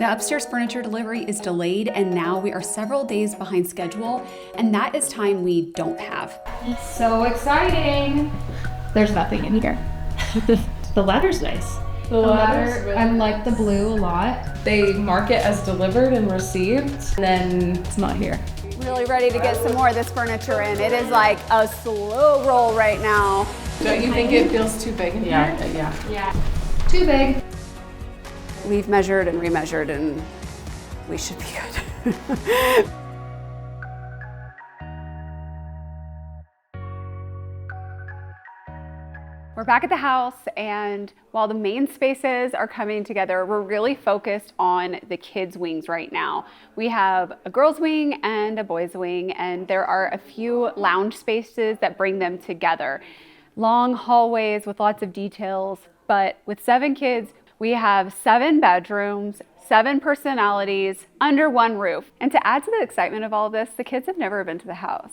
The upstairs furniture delivery is delayed, and now we are several days behind schedule, and that is time we don't have. So exciting! There's nothing in here. The ladder's nice. The ladder, really I like the blue a lot. They mark it as delivered and received, and then It's not here. Really ready to get some more of this furniture in. It is like a slow roll right now. don't you think it feels too big in here? Yeah. Too big. We've measured and remeasured, and we should be good. We're back at the house, and while the main spaces are coming together, we're really focused on the kids' wings right now. We have a girls' wing and a boys' wing, and there are a few lounge spaces that bring them together. Long hallways with lots of details, but with 7 kids, we have 7 bedrooms, 7 personalities under one roof. And to add to the excitement of all of this, the kids have never been to the house.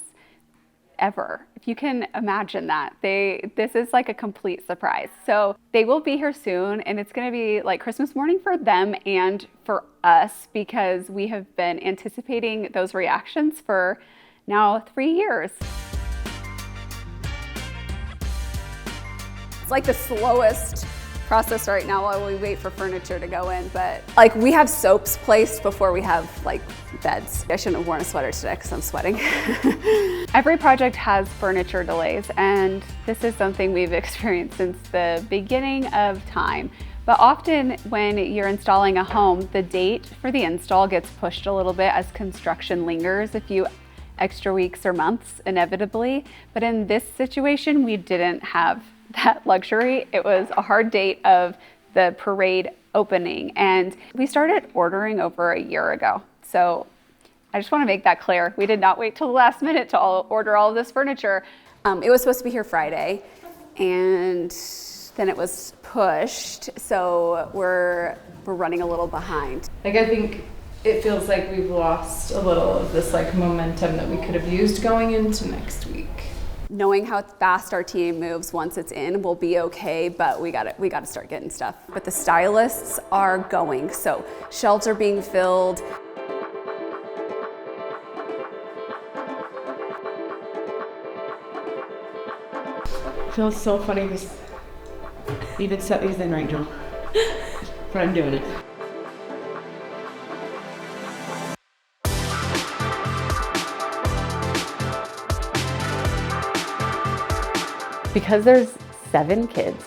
Ever. If you can imagine that. This is like a complete surprise. So they will be here soon, and it's gonna be like Christmas morning for them and for us, because we have been anticipating those reactions for now 3 years. It's like the slowest process right now while we wait for furniture to go in, but like we have soaps placed before we have like beds. I shouldn't have worn a sweater today because I'm sweating. Every project has furniture delays, and this is something we've experienced since the beginning of time. But often when you're installing a home, the date for the install gets pushed a little bit as construction lingers a few extra weeks or months inevitably. But in this situation, we didn't have that luxury. It was a hard date of the parade opening, and we started ordering over a year ago. So I just want to make that clear. We did not wait till the last minute to order all of this furniture. It was supposed to be here Friday, and then it was pushed. So we're running a little behind. Like, I think it feels like we've lost a little of this like momentum that we could have used going into next week. Knowing how fast our team moves once it's in, we'll be okay, but we gotta start getting stuff. But the stylists are going, so shelves are being filled. Feels so funny because you did set these in right, Joe. But I'm doing it. Because there's 7 kids,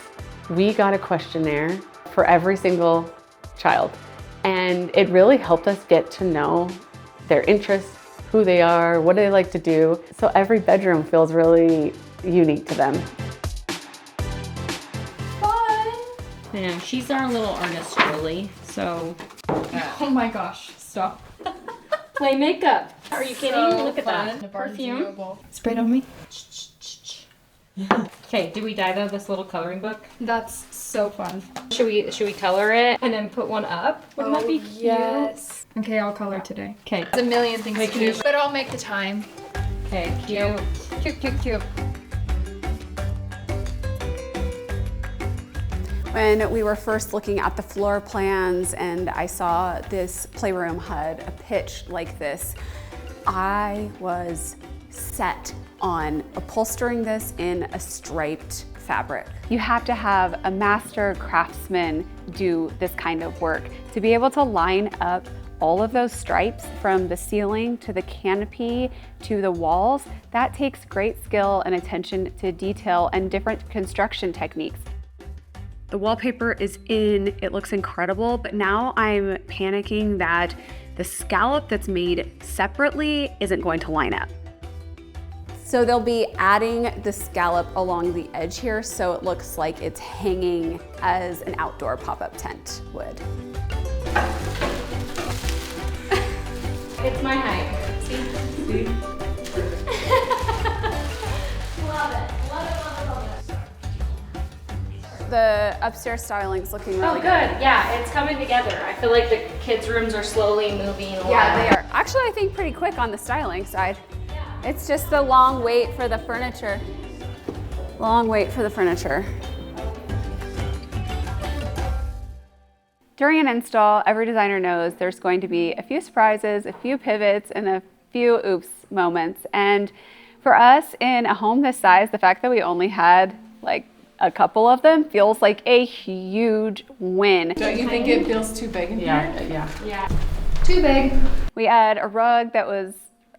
we got a questionnaire for every single child. And it really helped us get to know their interests, who they are, what do they like to do. So every bedroom feels really unique to them. Fun! Yeah, she's our little artist, Julie. So Oh my gosh, stop. play makeup. Are you kidding? So Look at fun. that. The Barnes Perfume. Noble. Spray it on me. Okay, do we dive out this little coloring book? That's so fun. Should we color it and then put one up? Wouldn't that be cute? Yes. Okay, I'll color today. Okay. There's a million things to do, but I'll make the time. Okay, cute. Cute. When we were first looking at the floor plans and I saw this playroom had a pitch like this, I was set on upholstering this in a striped fabric. You have to have a master craftsman do this kind of work to be able to line up all of those stripes from the ceiling to the canopy to the walls. That takes great skill and attention to detail and different construction techniques. The wallpaper is in, it looks incredible, but now I'm panicking that the scallop that's made separately isn't going to line up. So they'll be adding the scallop along the edge here so it looks like it's hanging as an outdoor pop-up tent would. It's my height. See? Love it. The upstairs styling's looking really Oh, good. Yeah, it's coming together. I feel like the kids' rooms are slowly moving along. Yeah, they are. Actually, I think pretty quick on the styling side. It's just the long wait for the furniture. Long wait for the furniture. During an install, every designer knows there's going to be a few surprises, a few pivots, and a few oops moments. And for us in a home this size, the fact that we only had like a couple of them feels like a huge win. Don't you think it feels too big in here? Yeah. Too big. We had a rug that was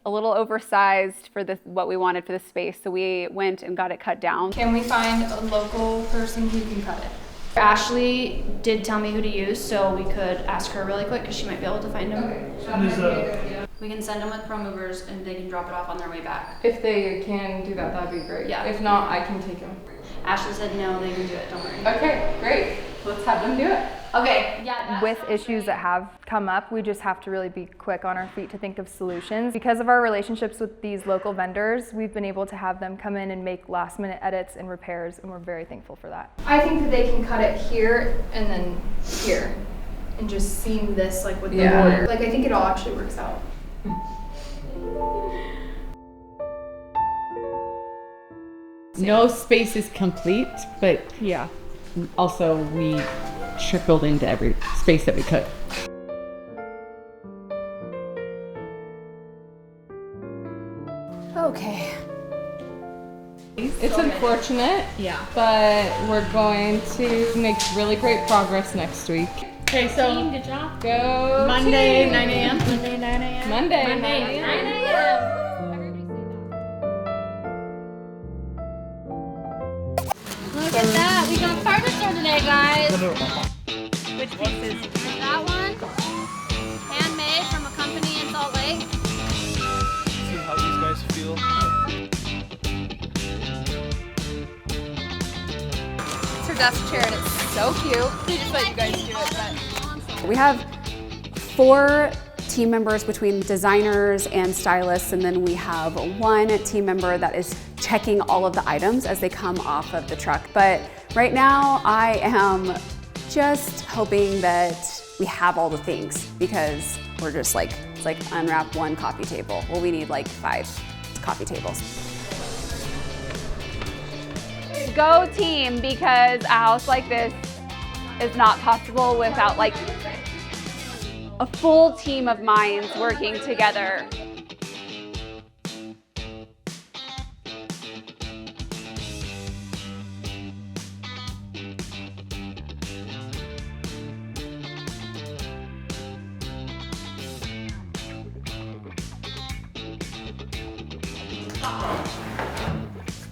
a little oversized for what we wanted for the space, so we went and got it cut down. Can we find a local person who can cut it? Ashley did tell me who to use, so we could ask her really quick because she might be able to find them. We can send them with pro movers and they can drop it off on their way back. If they can do that, that'd be great. Yeah. If not, I can take them. Ashley said no, they can do it, don't worry. Okay, great. Let's have them do it. Okay, yeah. With issues that have come up, we just have to really be quick on our feet to think of solutions. Because of our relationships with these local vendors, we've been able to have them come in and make last minute edits and repairs, and we're very thankful for that. I think that they can cut it here and then here and just seam this like with the border. Like I think it all actually works out. No space is complete, but yeah, also we trickled into every space that we could. Okay. It's unfortunate, but we're going to make really great progress next week. Okay, so Team, good job. Go Monday, team. 9 a.m. Monday, 9 a.m. Monday, 9 9 a.m. a.m. Look at that. We got furniture today, guys. Which pieces? That one. Handmade from a company in Salt Lake. See how these guys feel. It's her desk chair and it's so cute. We just let you guys do it, but We have 4 team members between designers and stylists, and then we have 1 team member that is checking all of the items as they come off of the truck. But right now I am just hoping that we have all the things, because we're just like, it's like unwrap 1 coffee table. Well, we need like 5 coffee tables. Go team, because a house like this is not possible without like a full team of minds working together.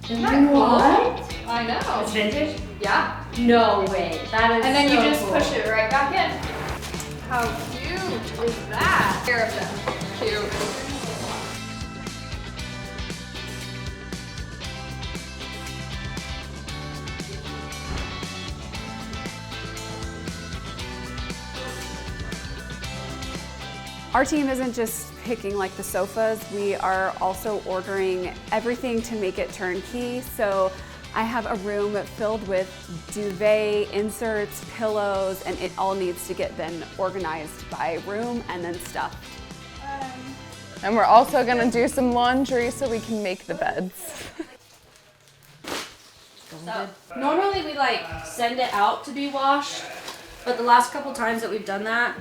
Isn't that cool? I know. It's vintage? Yeah. No way. That is And then you so just cool. push it right back in. How cute is that? Pair of them. Cute. Our team isn't just picking like the sofas, we are also ordering everything to make it turnkey. So I have a room filled with duvet, inserts, pillows, and it all needs to get then organized by room and then stuffed. And we're also gonna do some laundry so we can make the beds. So, normally we like send it out to be washed, but the last couple times that we've done that,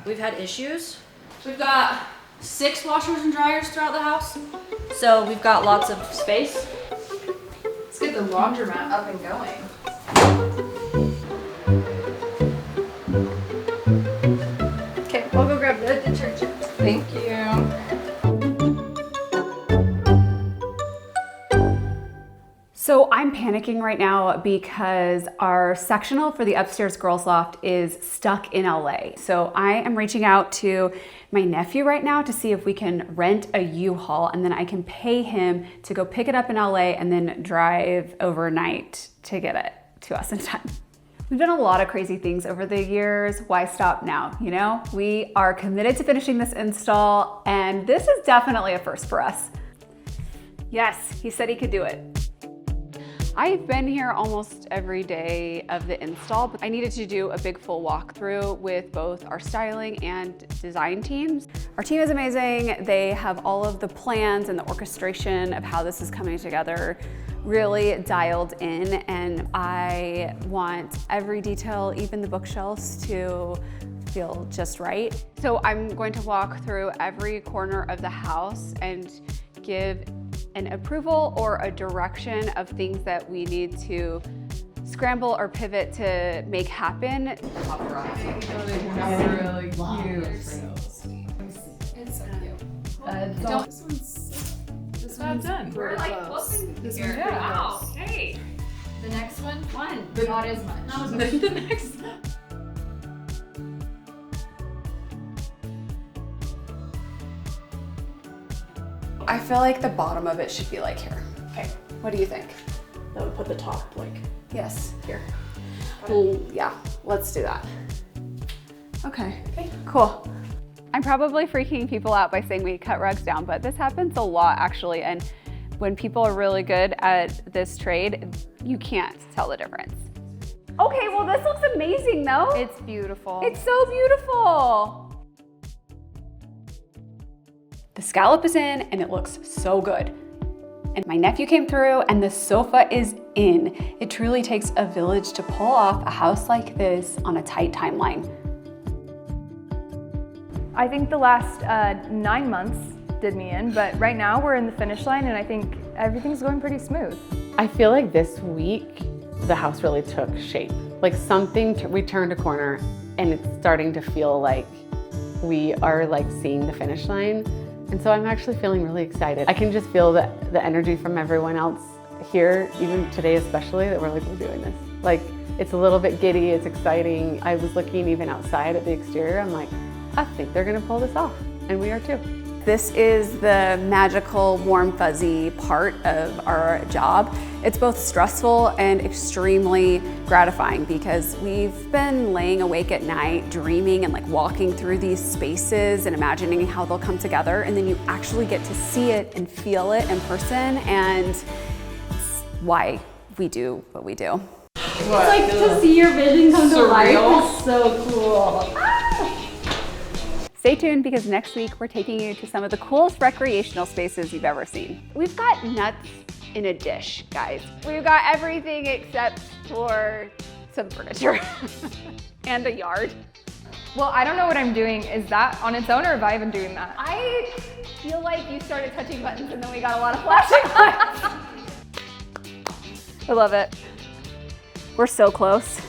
we've had issues. We've got 6 washers and dryers throughout the house, so we've got lots of space. Let's get the laundromat up and going. okay, we'll go grab the detergent. Thank you. So I'm panicking right now because our sectional for the upstairs girls loft is stuck in LA. So I am reaching out to my nephew right now to see if we can rent a U-Haul, and then I can pay him to go pick it up in LA and then drive overnight to get it to us in time. We've done a lot of crazy things over the years. Why stop now? You know, we are committed to finishing this install, and this is definitely a first for us. Yes, he said he could do it. I've been here almost every day of the install, but I needed to do a big full walkthrough with both our styling and design teams. Our team is amazing. They have all of the plans and the orchestration of how this is coming together really dialed in, and I want every detail, even the bookshelves, to feel just right. So I'm going to walk through every corner of the house and give an approval or a direction of things that we need to scramble or pivot to make happen. It's so cute. This one's done. We're like closing This here. one, Wow. Hey. The next one, Fun. not as much. The next. I feel like the bottom of it should be like here. Okay. What do you think? That would put the top like Yes, here. Well, yeah, let's do that. Okay, cool. I'm probably freaking people out by saying we cut rugs down, but this happens a lot actually. And when people are really good at this trade, you can't tell the difference. Okay, well this looks amazing though. It's beautiful. It's so beautiful. The scallop is in and it looks so good. And my nephew came through and the sofa is in. It truly takes a village to pull off a house like this on a tight timeline. I think the last 9 months did me in, but right now we're in the finish line and I think everything's going pretty smooth. I feel like this week, the house really took shape. Like we turned a corner and it's starting to feel like we are like seeing the finish line. And so I'm actually feeling really excited. I can just feel the energy from everyone else here, even today especially, that we're like, we're doing this. Like, it's a little bit giddy, it's exciting. I was looking even outside at the exterior, I'm like, I think they're gonna pull this off, and we are too. This is the magical, warm, fuzzy part of our job. It's both stressful and extremely gratifying because we've been laying awake at night, dreaming and like walking through these spaces and imagining how they'll come together, and then you actually get to see it and feel it in person, and it's why we do what we do. It's like to see your vision come to life is so cool. Stay tuned because next week we're taking you to some of the coolest recreational spaces you've ever seen. We've got nuts in a dish, guys. We've got everything except for some furniture and a yard. Well, I don't know what I'm doing. Is that on its own or have I been doing that? I feel like you started touching buttons and then we got a lot of flashing lights. I love it. We're so close.